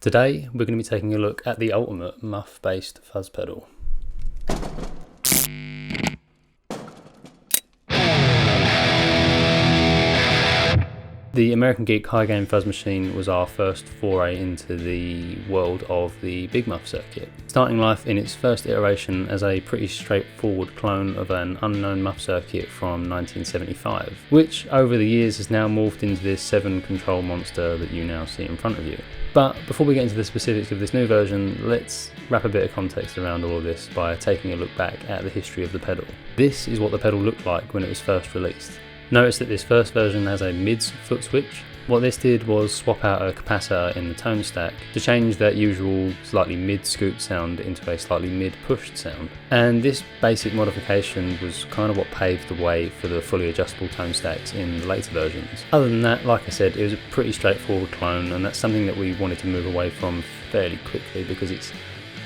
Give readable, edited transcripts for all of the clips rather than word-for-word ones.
Today we're going to be taking a look at the ultimate Muff based fuzz pedal. The American Geek high gain fuzz machine was our first foray into the world of the Big Muff circuit, starting life in its first iteration as a pretty straightforward clone of an unknown Muff circuit from 1975, which over the years has now morphed into this 7-control monster that you now see in front of you. But before we get into the specifics of this new version, let's wrap a bit of context around all of this by taking a look back at the history of the pedal. This is what the pedal looked like when it was first released. Notice that this first version has a mids foot switch. What this did was swap out a capacitor in the tone stack to change that usual slightly mid-scoop sound into a slightly mid-pushed sound. And this basic modification was kind of what paved the way for the fully adjustable tone stacks in the later versions. Other than that, like I said, it was a pretty straightforward clone, and that's something that we wanted to move away from fairly quickly because it's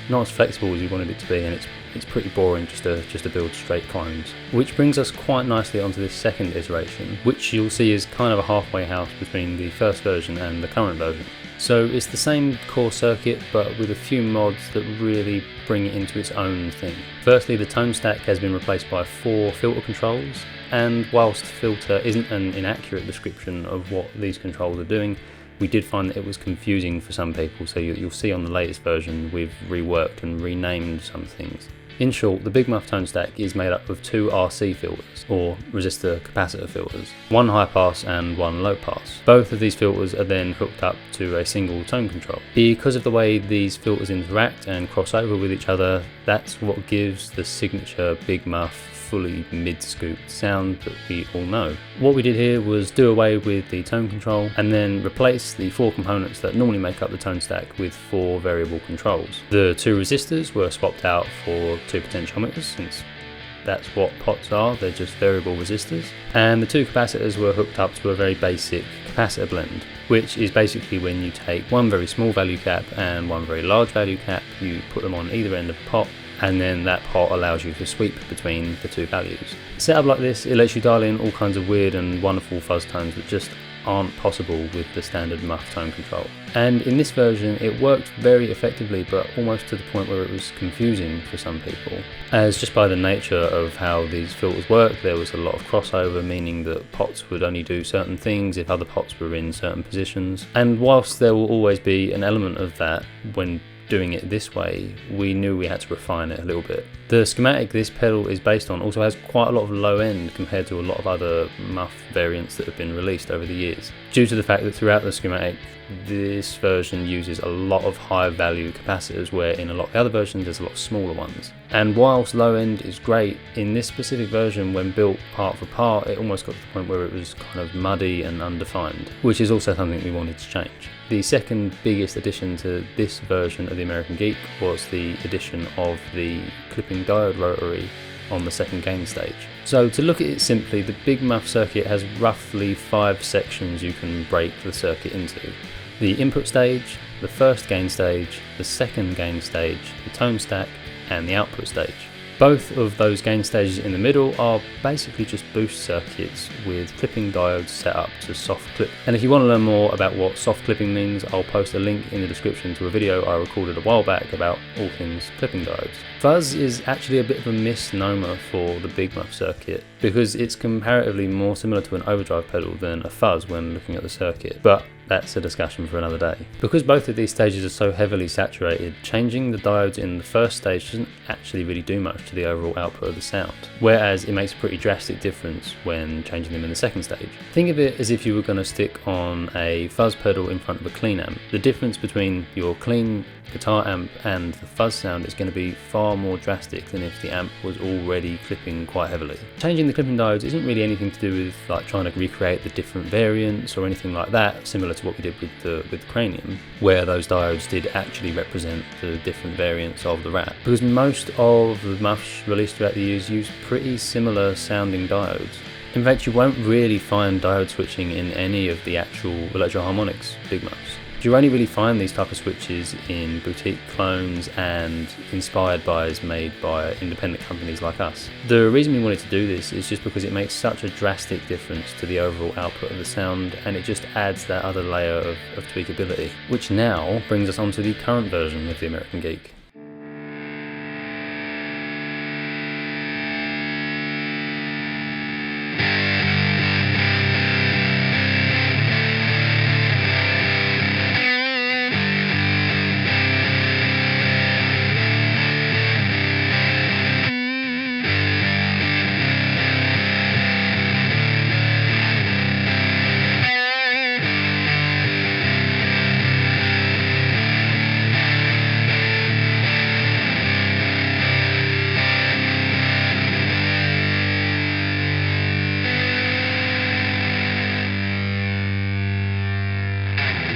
not as flexible as we wanted it to be, and it's pretty boring just to build straight clones. Which brings us quite nicely onto this second iteration, which you'll see is kind of a halfway house between the first version and the current version. So it's the same core circuit, but with a few mods that really bring it into its own thing. Firstly, the tone stack has been replaced by 4 filter controls, and whilst filter isn't an inaccurate description of what these controls are doing, we did find that it was confusing for some people, so you'll see on the latest version we've reworked and renamed some things. In short, the Big Muff tone stack is made up of 2 RC filters, or resistor capacitor filters, 1 high pass and 1 low pass. Both of these filters are then hooked up to a single tone control. Because of the way these filters interact and cross over with each other, that's what gives the signature Big Muff fully mid-scooped sound that we all know. What we did here was do away with the tone control and then replace the 4 components that normally make up the tone stack with 4 variable controls. The 2 resistors were swapped out for 2 potentiometers, since that's what pots are, they're just variable resistors. And the 2 capacitors were hooked up to a very basic capacitor blend, which is basically when you take 1 very small value cap and 1 very large value cap, you put them on either end of the pot, and then that pot allows you to sweep between the 2 values. Set up like this, it lets you dial in all kinds of weird and wonderful fuzz tones that just aren't possible with the standard Muff tone control. And in this version it worked very effectively, but almost to the point where it was confusing for some people, as just by the nature of how these filters work there was a lot of crossover, meaning that pots would only do certain things if other pots were in certain positions. And whilst there will always be an element of that when doing it this way, we knew we had to refine it a little bit. The schematic this pedal is based on also has quite a lot of low end compared to a lot of other Muff variants that have been released over the years, due to the fact that throughout the schematic this version uses a lot of high value capacitors, where in a lot of the other versions there's a lot smaller ones. And whilst low end is great, in this specific version when built part for part it almost got to the point where it was kind of muddy and undefined, which is also something we wanted to change. The second biggest addition to this version of the American Geek was the addition of the clipping diode rotary on the second gain stage. So to look at it simply, the Big Muff circuit has roughly 5 sections you can break the circuit into. The input stage, the first gain stage, the second gain stage, the tone stack, and the output stage. Both of those gain stages in the middle are basically just boost circuits with clipping diodes set up to soft clip. And if you want to learn more about what soft clipping means, I'll post a link in the description to a video I recorded a while back about all things clipping diodes. Fuzz is actually a bit of a misnomer for the Big Muff circuit because it's comparatively more similar to an overdrive pedal than a fuzz when looking at the circuit, but that's a discussion for another day. Because both of these stages are so heavily saturated, changing the diodes in the first stage doesn't actually really do much to the overall output of the sound, whereas it makes a pretty drastic difference when changing them in the second stage. Think of it as if you were going to stick on a fuzz pedal in front of a clean amp. The difference between your clean guitar amp and the fuzz sound is going to be far more drastic than if the amp was already clipping quite heavily. Changing the clipping diodes isn't really anything to do with like trying to recreate the different variants or anything like that, similar to what we did with the Cranium, where those diodes did actually represent the different variants of the Rat, because most of the Muffs released throughout the years use pretty similar sounding diodes. In fact, you won't really find diode switching in any of the actual Electro Harmonix Big Muffs. You only really find these type of switches in boutique clones and inspired buys made by independent companies like us. The reason we wanted to do this is just because it makes such a drastic difference to the overall output of the sound, and it just adds that other layer of tweakability, which now brings us onto the current version of the American Geek.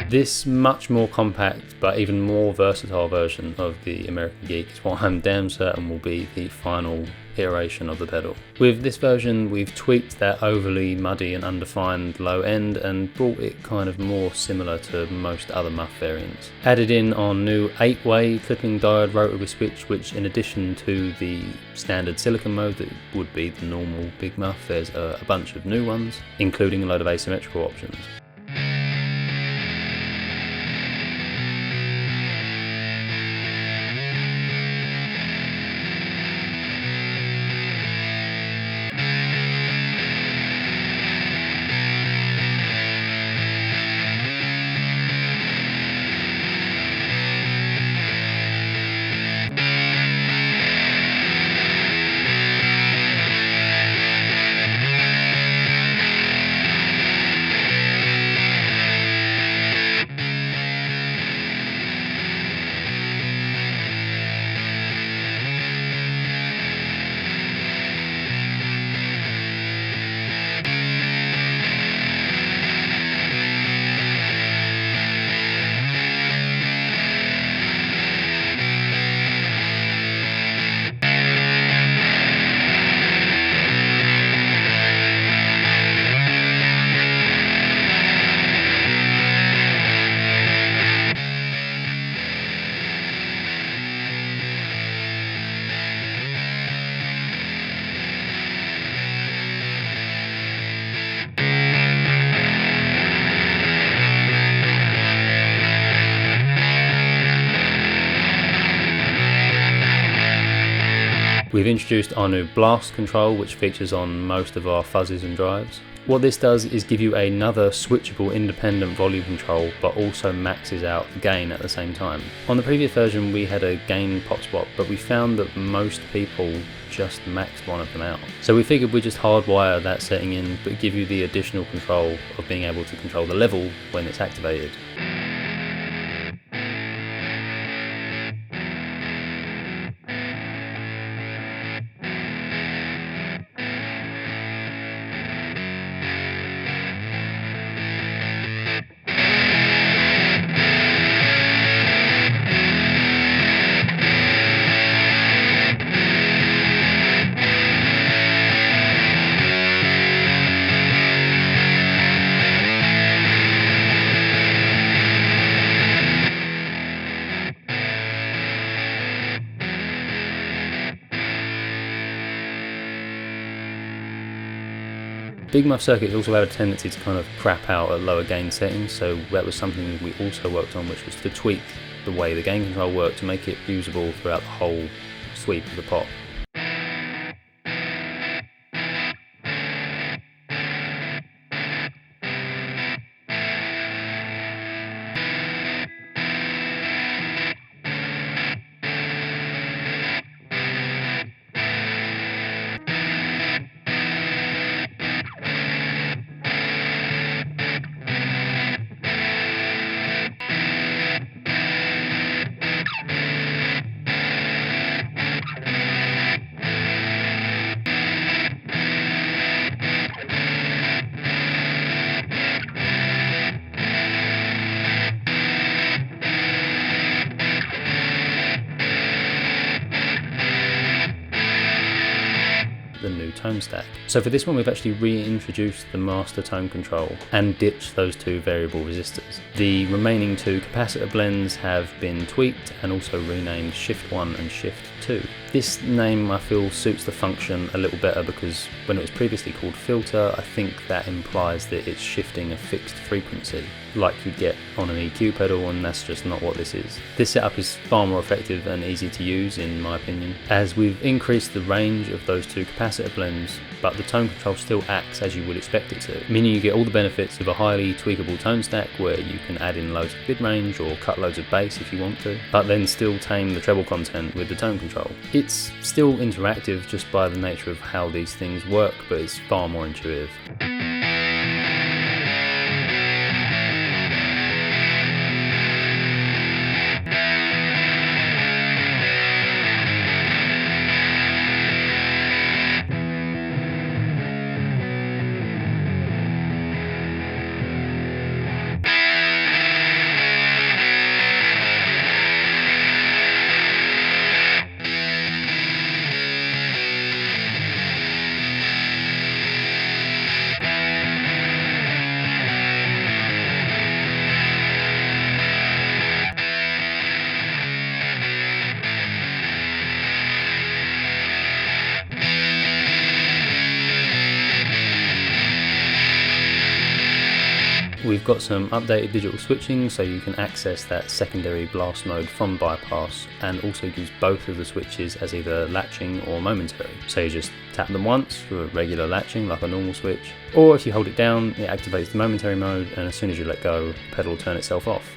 This much more compact but even more versatile version of the American Geek is what I'm damn certain will be the final iteration of the pedal. With this version we've tweaked that overly muddy and undefined low end and brought it kind of more similar to most other Muff variants. Added in our new 8-way clipping diode rotary switch, which in addition to the standard silicon mode that would be the normal Big Muff, there's a bunch of new ones, including a load of asymmetrical options. We've introduced our new blast control, which features on most of our fuzzes and drives. What this does is give you another switchable independent volume control, but also maxes out the gain at the same time. On the previous version we had a gain pot swap, but we found that most people just maxed one of them out. So we figured we'd just hardwire that setting in, but give you the additional control of being able to control the level when it's activated. Big Muff circuits also have a tendency to kind of crap out at lower gain settings, so that was something we also worked on, which was to tweak the way the gain control worked to make it usable throughout the whole sweep of the pot. the new tone stack. So for this one we've actually reintroduced the master tone control and ditched those two variable resistors. The remaining two capacitor blends have been tweaked and also renamed Shift 1 and Shift 2. This name I feel suits the function a little better because when it was previously called filter, I think that implies that it's shifting a fixed frequency like you'd get on an EQ pedal, and that's just not what this is. This setup is far more effective and easy to use in my opinion, as we've increased the range of those two capacitor blends, but the tone control still acts as you would expect it to, meaning you get all the benefits of a highly tweakable tone stack where you can add in loads of mid-range or cut loads of bass if you want to, but then still tame the treble content with the tone control. It's still interactive just by the nature of how these things work, but it's far more intuitive. We've got some updated digital switching so you can access that secondary blast mode from bypass and also use both of the switches as either latching or momentary. So you just tap them once for regular latching like a normal switch, or if you hold it down it activates the momentary mode, and as soon as you let go the pedal will turn itself off.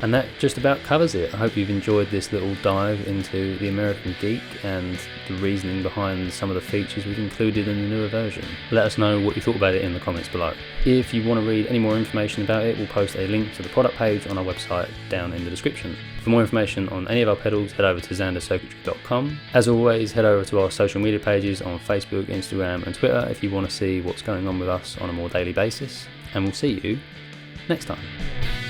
And that just about covers it. I hope you've enjoyed this little dive into the American Geek and the reasoning behind some of the features we've included in the newer version. Let us know what you thought about it in the comments below. If you want to read any more information about it, we'll post a link to the product page on our website down in the description. For more information on any of our pedals, head over to xandercircuitry.com. As always, head over to our social media pages on Facebook, Instagram and Twitter if you want to see what's going on with us on a more daily basis. And we'll see you next time.